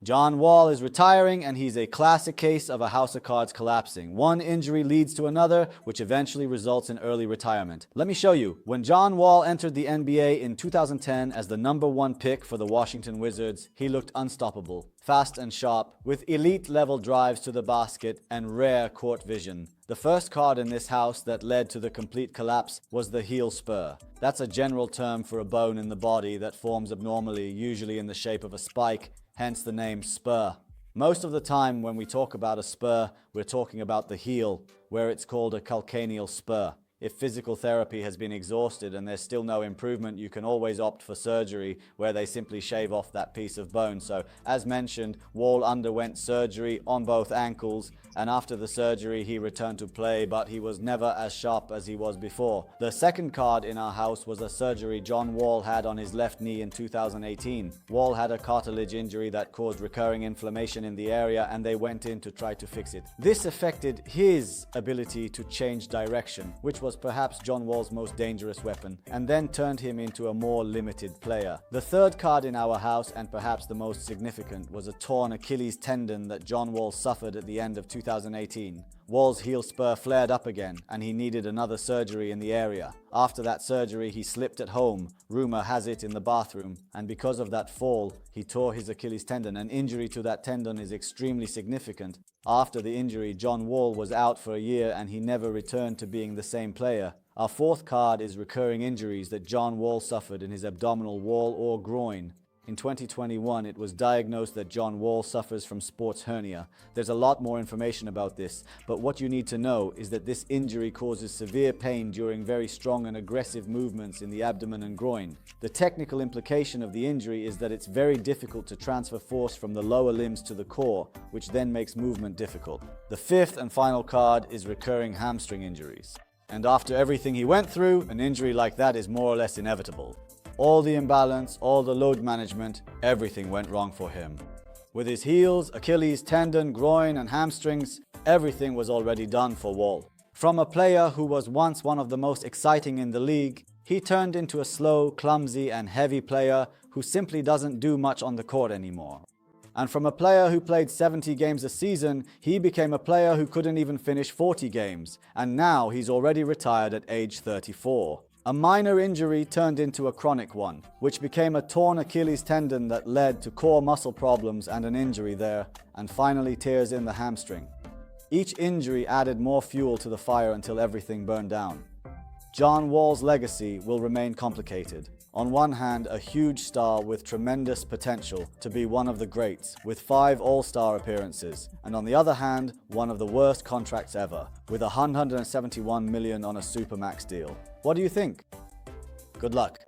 John Wall is retiring, and he's a classic case of a house of cards collapsing. One injury leads to another, which eventually results in early retirement. Let me show you. When John Wall entered the NBA in 2010 as the #1 pick for the Washington Wizards, he looked unstoppable, fast and sharp, with elite-level drives to the basket and rare court vision. The first card in this house that led to the complete collapse was the heel spur. That's a general term for a bone in the body that forms abnormally, usually in the shape of a spike, hence the name spur. Most of the time when we talk about a spur, we're talking about the heel, where it's called a calcaneal spur. If physical therapy has been exhausted and there's still no improvement, you can always opt for surgery, where they simply shave off that piece of bone. So, as mentioned, Wall underwent surgery on both ankles, and after the surgery he returned to play, but he was never as sharp as he was before. The second card in our house was a surgery John Wall had on his left knee in 2018. Wall had a cartilage injury that caused recurring inflammation in the area, and they went in to try to fix it. This affected his ability to change direction, which was perhaps John Wall's most dangerous weapon, and then turned him into a more limited player. The third card in our house, and perhaps the most significant, was a torn Achilles tendon that John Wall suffered at the end of 2018. Wall's heel spur flared up again, and he needed another surgery in the area. After that surgery, he slipped at home, rumor has it in the bathroom, and because of that fall, he tore his Achilles tendon. An injury to that tendon is extremely significant. After the injury, John Wall was out for a year, and he never returned to being the same player. Our fourth card is recurring injuries that John Wall suffered in his abdominal wall or groin. In 2021, it was diagnosed that John Wall suffers from sports hernia. There's a lot more information about this, but what you need to know is that this injury causes severe pain during very strong and aggressive movements in the abdomen and groin. The technical implication of the injury is that it's very difficult to transfer force from the lower limbs to the core, which then makes movement difficult. The fifth and final card is recurring hamstring injuries. And after everything he went through, an injury like that is more or less inevitable. All the imbalance, all the load management, everything went wrong for him. With his heels, Achilles tendon, groin and hamstrings, everything was already done for Wall. From a player who was once one of the most exciting in the league, he turned into a slow, clumsy and heavy player who simply doesn't do much on the court anymore. And from a player who played 70 games a season, he became a player who couldn't even finish 40 games. And now he's already retired at age 34. A minor injury turned into a chronic one, which became a torn Achilles tendon that led to core muscle problems and an injury there, and finally tears in the hamstring. Each injury added more fuel to the fire until everything burned down. John Wall's legacy will remain complicated. On one hand, a huge star with tremendous potential to be one of the greats, with 5 All-Star appearances, and on the other hand, one of the worst contracts ever, with $171 million on a Supermax deal. What do you think? Good luck.